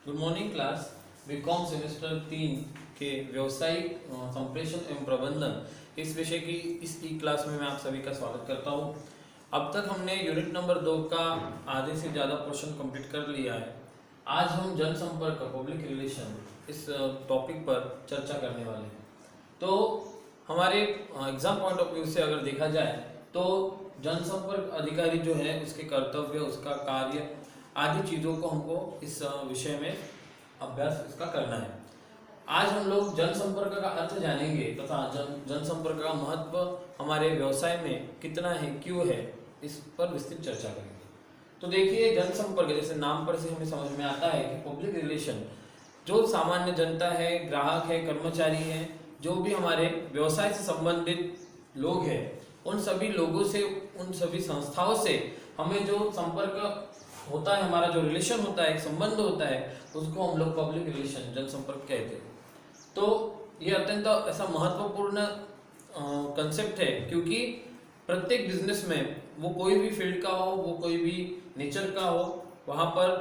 Good morning class. BCom semester 3 के व्यवसायिक संप्रेषण एवं प्रबंधन इस विषय की इस ई क्लास में मैं आप सभी का स्वागत करता हूं। अब तक हमने यूनिट नंबर 2 का आधे से ज़्यादा पोर्शन कंप्लीट कर लिया है। आज हम जनसंपर्क पब्लिक रिलेशन इस टॉपिक पर चर्चा करने वाले हैं। तो हमारे एग्जाम पॉइंट ऑफ व्यू से अगर देखा जाए तो जनसंपर्क अधिकारी जो है उसके कर्तव्य, उसका कार्य आदि चीज़ों को हमको इस विषय में अभ्यास इसका करना है। आज हम लोग जनसंपर्क का अर्थ जानेंगे तथा जनसंपर्क का महत्व हमारे व्यवसाय में कितना है, क्यों है, इस पर विस्तृत चर्चा करेंगे। तो देखिए, जनसंपर्क जैसे नाम पर से हमें समझ में आता है कि पब्लिक रिलेशन, जो सामान्य जनता है, ग्राहक है, कर्मचारी है, जो भी हमारे व्यवसाय से संबंधित लोग हैं, उन सभी लोगों से, उन सभी संस्थाओं से हमें जो संपर्क होता है, हमारा जो रिलेशन होता है, एक संबंध होता है, उसको हम लोग पब्लिक रिलेशन जनसंपर्क कहते हैं। तो ये अत्यंत ऐसा महत्वपूर्ण कंसेप्ट है, क्योंकि प्रत्येक बिजनेस में, वो कोई भी फील्ड का हो, वो कोई भी नेचर का हो, वहाँ पर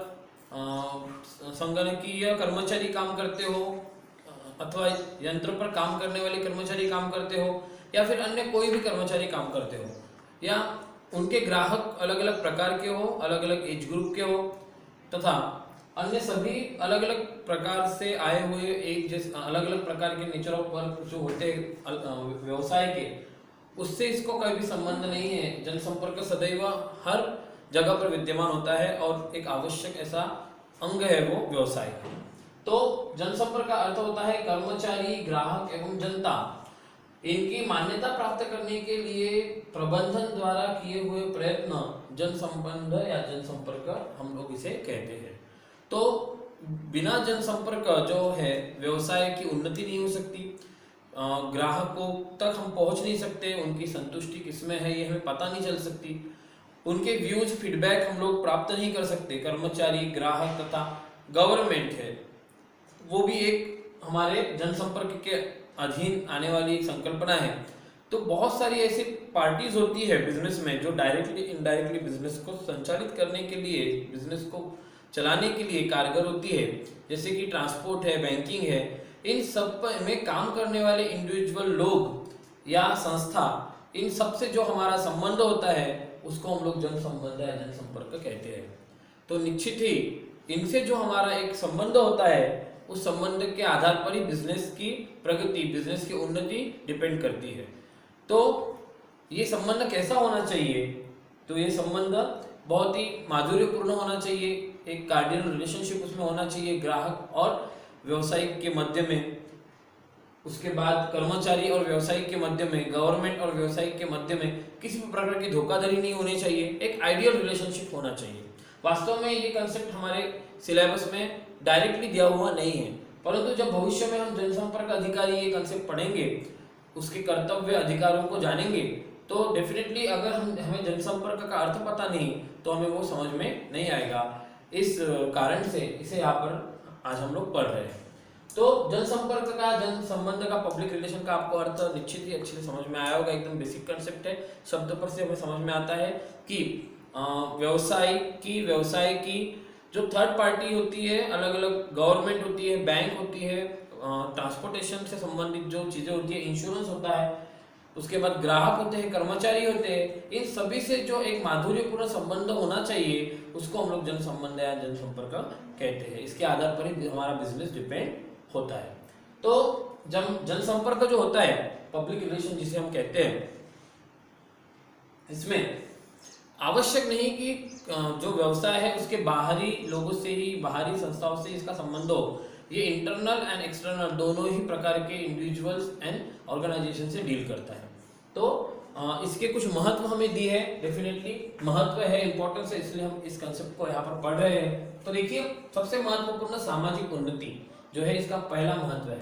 संगणकीय कर्मचारी काम करते हो अथवा यंत्र पर काम करने वाले कर्मचारी काम करते हो, या फिर अन्य कोई भी कर्मचारी काम करते हो, या उनके ग्राहक अलग अलग प्रकार के हो, अलग अलग एज ग्रुप के हो, तथा अन्य सभी अलग अलग प्रकार से आए हुए एक जैसे अलग अलग प्रकार के नेचर ऑफ वर्क जो होते हैं व्यवसाय के, उससे इसको कोई भी संबंध नहीं है। जनसंपर्क सदैव हर जगह पर विद्यमान होता है और एक आवश्यक ऐसा अंग है वो व्यवसाय का। तो जनसंपर्क का अर्थ होता है कर्मचारी, ग्राहक एवं जनता, इनकी मान्यता प्राप्त करने के लिए प्रबंधन द्वारा किए हुए प्रयत्न जनसंबंध या जनसंपर्क हम लोग इसे कहते हैं। तो बिना जनसंपर्क जो है व्यवसाय की उन्नति नहीं हो सकती, ग्राहकों तक हम पहुंच नहीं सकते, उनकी संतुष्टि किसमें है ये हमें पता नहीं चल सकती, उनके व्यूज फीडबैक हम लोग प्राप्त नहीं कर सकते। कर्मचारी, ग्राहक तथा गवर्नमेंट है, वो भी एक हमारे जनसंपर्क के अधीन आने वाली एक संकल्पना है। तो बहुत सारी ऐसी पार्टीज होती है बिजनेस में जो डायरेक्टली इनडायरेक्टली बिजनेस को संचालित करने के लिए, बिजनेस को चलाने के लिए कारगर होती है, जैसे कि ट्रांसपोर्ट है, बैंकिंग है। इन सब में काम करने वाले इंडिविजुअल लोग या संस्था, इन सब से जो हमारा संबंध होता है उसको हम लोग जनसंबंध या जनसंपर्क कहते हैं। तो निश्चित ही इनसे जो हमारा एक संबंध होता है, उस संबंध के आधार पर ही बिजनेस की प्रगति, बिजनेस की उन्नति डिपेंड करती है। तो ये संबंध कैसा होना चाहिए? तो ये संबंध बहुत ही माधुर्यपूर्ण होना चाहिए, एक कार्डियल रिलेशनशिप उसमें होना चाहिए ग्राहक और व्यवसायिक के मध्य में। उसके बाद कर्मचारी और व्यवसायिक के मध्य में, गवर्नमेंट और व्यवसायिक के मध्य में किसी भी प्रकार की धोखाधड़ी नहीं होनी चाहिए, एक आइडियल रिलेशनशिप होना चाहिए। वास्तव में ये कंसेप्ट हमारे सिलेबस में डायरेक्टली दिया हुआ नहीं है, परंतु जब भविष्य में हम जनसंपर्क अधिकारी ये कंसेप्ट पढ़ेंगे, उसके कर्तव्य अधिकारों को जानेंगे, तो डेफिनेटली अगर हमें जनसंपर्क का अर्थ पता नहीं तो हमें वो समझ में नहीं आएगा। इस कारण से इसे यहाँ पर आज हम लोग पढ़ रहे हैं। तो जनसंपर्क का, जन संबंध का, पब्लिक रिलेशन का आपको अर्थ निश्चित ही अच्छे से समझ में आया होगा। एकदम बेसिक कंसेप्ट है, शब्द पर से हमें समझ में आता है कि व्यवसाय की जो थर्ड पार्टी होती है, अलग अलग गवर्नमेंट होती है, बैंक होती है, ट्रांसपोर्टेशन से संबंधित जो चीजें होती है, इंश्योरेंस होता है, उसके बाद ग्राहक होते हैं, कर्मचारी होते हैं, इन सभी से जो एक माधुर्यपूर्ण संबंध होना चाहिए उसको हम लोग जनसंबंध या जनसंपर्क कहते हैं। इसके आधार पर ही हमारा बिजनेस डिपेंड होता है। तो जब जनसंपर्क जो होता है, पब्लिक रिलेशन जिसे हम कहते हैं, इसमें आवश्यक नहीं कि जो व्यवसाय है उसके बाहरी लोगों से ही, बाहरी संस्थाओं से इसका संबंध हो। ये इंटरनल एंड एक्सटर्नल दोनों ही प्रकार के इंडिविजुअल्स एंड ऑर्गेनाइजेशन से डील करता है। तो इसके कुछ महत्व हमें दिए हैं, डेफिनेटली महत्व है, इंपॉर्टेंस है, इसलिए हम इस कंसेप्ट को यहाँ पर पढ़ रहे हैं। तो देखिए, सबसे महत्वपूर्ण सामाजिक उन्नति जो है, इसका पहला महत्व है।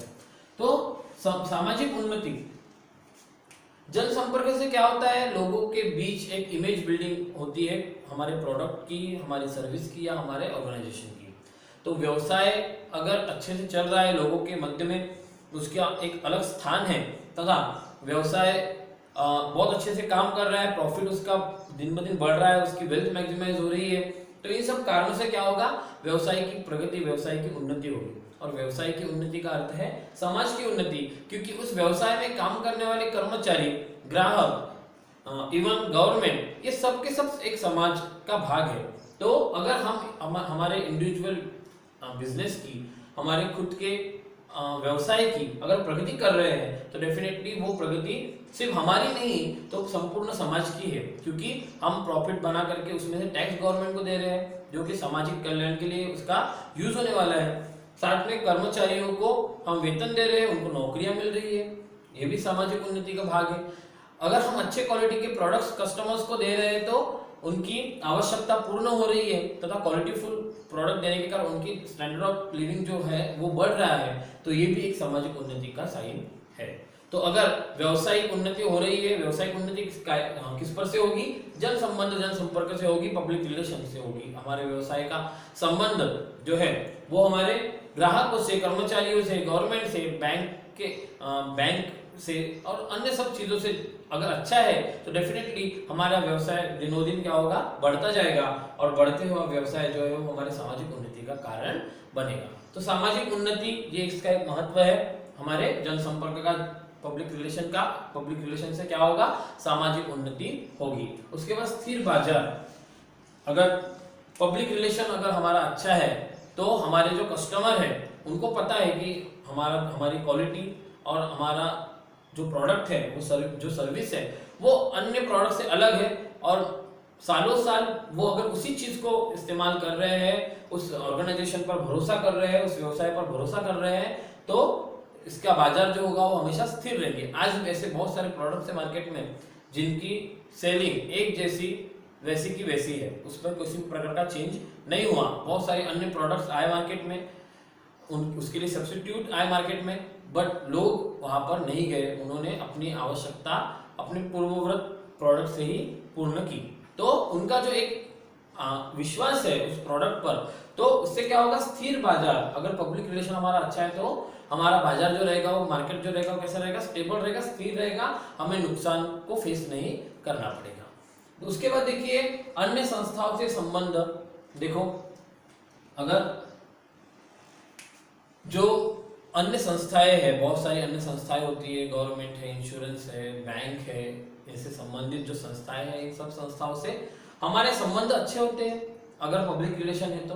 तो सामाजिक उन्नति, जनसंपर्क से क्या होता है, लोगों के बीच एक इमेज बिल्डिंग होती है, हमारे प्रोडक्ट की, हमारी सर्विस की या हमारे ऑर्गेनाइजेशन की। तो व्यवसाय अगर अच्छे से चल रहा है लोगों के मध्य में, उसका एक अलग स्थान है, तथा व्यवसाय बहुत अच्छे से काम कर रहा है, प्रॉफिट उसका दिन ब दिन बढ़ रहा है, उसकी वेल्थ मैक्सिमाइज हो रही है, तो इन सब कारणों से क्या होगा, व्यवसाय की प्रगति, व्यवसाय की उन्नति होगी। और व्यवसाय की उन्नति का अर्थ है समाज की उन्नति, क्योंकि उस व्यवसाय में काम करने वाले कर्मचारी, ग्राहक, इवन गवर्नमेंट, ये सब के सब एक समाज का भाग है। तो अगर हम हमारे इंडिविजुअल बिजनेस की, हमारे खुद के व्यवसाय की अगर प्रगति कर रहे हैं तो डेफिनेटली वो प्रगति सिर्फ हमारी नहीं तो संपूर्ण समाज की है, क्योंकि हम प्रॉफिट बना करके उसमें से टैक्स गवर्नमेंट को दे रहे हैं जो कि सामाजिक कल्याण के लिए उसका यूज होने वाला है। साथ में कर्मचारियों को हम वेतन दे रहे हैं, उनको नौकरियां मिल रही है, ये भी सामाजिक उन्नति का भाग है। अगर हम अच्छे क्वालिटी के प्रोडक्ट्स कस्टमर्स को दे रहे हैं तो उनकी आवश्यकता पूर्ण हो रही है तथा क्वालिटीफुल प्रोडक्ट देने के कारण उनकी स्टैंडर्ड ऑफ लिविंग जो है वो बढ़ रहा है, तो ये भी एक सामाजिक उन्नति का साइन है। तो अगर व्यवसायिक उन्नति हो रही है, व्यवसायिक उन्नति किस पर से होगी, जन संबंध जन संपर्क से होगी, पब्लिक रिलेशन से होगी। हमारे व्यवसाय का संबंध जो है वो हमारे ग्राहकों से, कर्मचारियों से, गवर्नमेंट से, बैंक से और अन्य सब चीजों से अगर अच्छा है तो डेफिनेटली हमारा व्यवसाय दिनों दिन क्या होगा, बढ़ता जाएगा, और बढ़ते हुआ व्यवसाय जो है वो हमारे सामाजिक उन्नति का कारण बनेगा। तो सामाजिक उन्नति ये इसका एक महत्व है हमारे जनसंपर्क का, पब्लिक रिलेशन से क्या होगा, सामाजिक उन्नति होगी। उसके बाद स्थिर बाजार, अगर पब्लिक रिलेशन अगर हमारा अच्छा है तो हमारे जो कस्टमर है उनको पता है कि हमारी क्वालिटी और हमारा जो प्रोडक्ट है वो जो सर्विस है वो अन्य प्रोडक्ट से अलग है, और सालों साल वो अगर उसी चीज को इस्तेमाल कर रहे हैं, उस ऑर्गेनाइजेशन पर भरोसा कर रहे हैं, उस व्यवसाय पर भरोसा कर रहे हैं, तो इसका बाजार जो होगा वो हमेशा स्थिर रहेगी। आज ऐसे बहुत सारे प्रोडक्ट्स है मार्केट में जिनकी सेलिंग एक जैसी वैसी की वैसी है, उस पर किसी प्रकार का चेंज नहीं हुआ। बहुत सारे अन्य प्रोडक्ट्स आए मार्केट में, उसके लिए सब्स्टिट्यूट आए मार्केट में, बट लोग वहां पर नहीं गए, उन्होंने अपनी आवश्यकता अपने पूर्ववर्त प्रोडक्ट से ही पूर्ण की। तो उनका जो एक विश्वास है उस प्रोडक्ट पर, तो उससे क्या होगा, स्थिर बाजार। अगर पब्लिक रिलेशन हमारा अच्छा है तो हमारा बाजार जो रहेगा, वो मार्केट जो रहेगा, वो कैसा रहेगा, स्टेबल रहेगा, स्थिर रहेगा, हमें नुकसान को फेस नहीं करना पड़ेगा। तो उसके बाद देखिए अन्य संस्थाओं से संबंध। देखो अगर जो अन्य संस्थाएं हैं, बहुत सारी अन्य संस्थाएं होती है, गवर्नमेंट है, इंश्योरेंस है, बैंक है, इससे संबंधित जो संस्थाएं हैं, इन सब संस्थाओं से हमारे संबंध अच्छे होते हैं। अगर पब्लिक रिलेशन है तो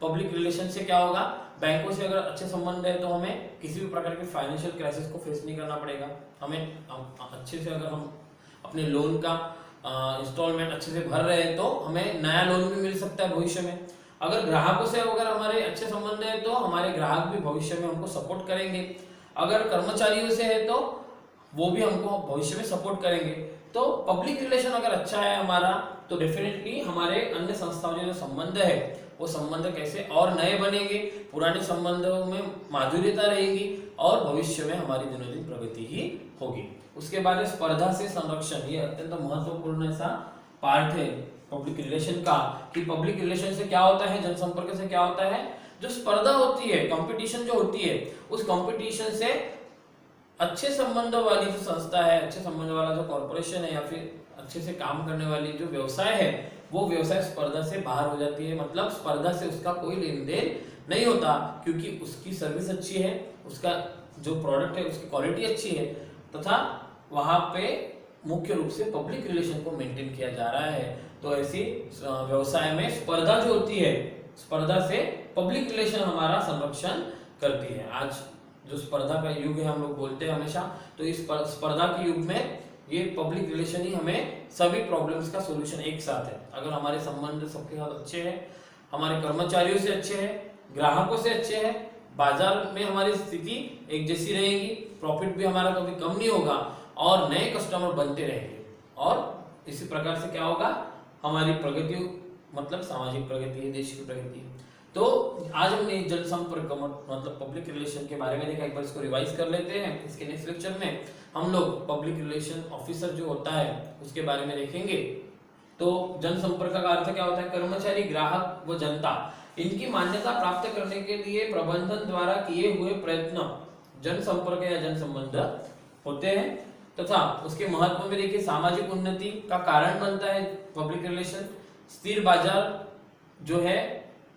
पब्लिक रिलेशन से क्या होगा, बैंकों से अगर अच्छे संबंध है तो हमें किसी भी प्रकार की फाइनेंशियल क्राइसिस को फेस नहीं करना पड़ेगा। हमें अच्छे से अगर हम अपने लोन का इंस्टॉलमेंट अच्छे से भर रहे हैं तो हमें नया लोन भी मिल सकता है भविष्य में। अगर ग्राहकों से अगर हमारे अच्छे संबंध है तो हमारे ग्राहक भी भविष्य में हमको सपोर्ट करेंगे। अगर कर्मचारियों से है तो वो भी हमको भविष्य में सपोर्ट करेंगे। तो पब्लिक रिलेशन अगर अच्छा है हमारा तो डेफिनेटली हमारे अन्य संस्थाओं जो संबंध है वो संबंध कैसे और नए बनेंगे, पुराने संबंधों में माधुर्यता रहेगी और भविष्य में हमारी दिनों दिन प्रगति ही होगी। उसके बाद स्पर्धा से संरक्षण, ये अत्यंत महत्वपूर्ण ऐसा पार्ट है पब्लिक रिलेशन का, कि पब्लिक रिलेशन से क्या होता है, जनसंपर्क से क्या होता है, जो स्पर्धा होती है, कंपटीशन जो होती है, उस कंपटीशन से अच्छे संबंध वाली जो संस्था है, अच्छे संबंध वाला जो कॉर्पोरेशन है या फिर अच्छे से काम करने वाली जो व्यवसाय है, वो व्यवसाय स्पर्धा से बाहर हो जाती है। मतलब स्पर्धा से उसका कोई लेन देन नहीं होता, क्योंकि उसकी सर्विस अच्छी है, उसका जो प्रोडक्ट है उसकी क्वालिटी अच्छी है, तथा वहां पे मुख्य रूप से पब्लिक रिलेशन को मेंटेन किया जा रहा है। तो ऐसी व्यवसाय में स्पर्धा जो होती है, स्पर्धा से पब्लिक रिलेशन हमारा संरक्षण करती है। आज जो स्पर्धा का युग है हम लोग बोलते हैं हमेशा, तो इस स्पर्धा के युग में ये पब्लिक रिलेशन ही हमें सभी प्रॉब्लम्स का सॉल्यूशन एक साथ है। अगर हमारे संबंध सबके साथ अच्छे हैं, हमारे कर्मचारियों से अच्छे हैं, ग्राहकों से अच्छे हैं, बाजार में हमारी स्थिति एक जैसी रहेगी, प्रॉफिट भी हमारा कभी कम नहीं होगा और नए कस्टमर बनते रहेंगे, और इसी प्रकार से क्या होगा, हमारी प्रगति मतलब सामाजिक प्रगति है, देश की प्रगति है। तो आज हमने जनसंपर्क मतलब पब्लिक रिलेशन के बारे में देखा, एक बार इसको रिवाइज कर लेते हैं। इसके नेक्स्ट लेक्चर में हम लोग पब्लिक रिलेशन ऑफिसर जो होता है उसके बारे में देखेंगे। तो जनसंपर्क का अर्थ क्या होता है, कर्मचारी, ग्राहक व जनता, इनकी मान्यता प्राप्त करने के लिए प्रबंधन द्वारा किए हुए प्रयत्न जनसंपर्क या जनसंबंध होते हैं। तथा उसके महत्व में देखिए सामाजिक उन्नति का कारण बनता है पब्लिक रिलेशन, स्थिर बाजार जो है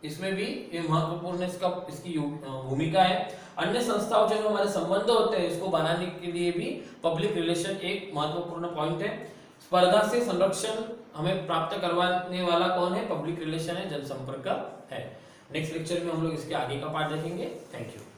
इसमें भी ये महत्वपूर्ण इसकी भूमिका है। अन्य संस्थाओं से जो हमारे संबंध होते हैं इसको बनाने के लिए भी पब्लिक रिलेशन एक महत्वपूर्ण पॉइंट है। स्पर्धा से संरक्षण हमें प्राप्त करवाने वाला कौन है? पब्लिक रिलेशन है, जनसंपर्क है। नेक्स्ट लेक्चर में हम लोग इसके आगे का पार्ट देखेंगे। Thank you.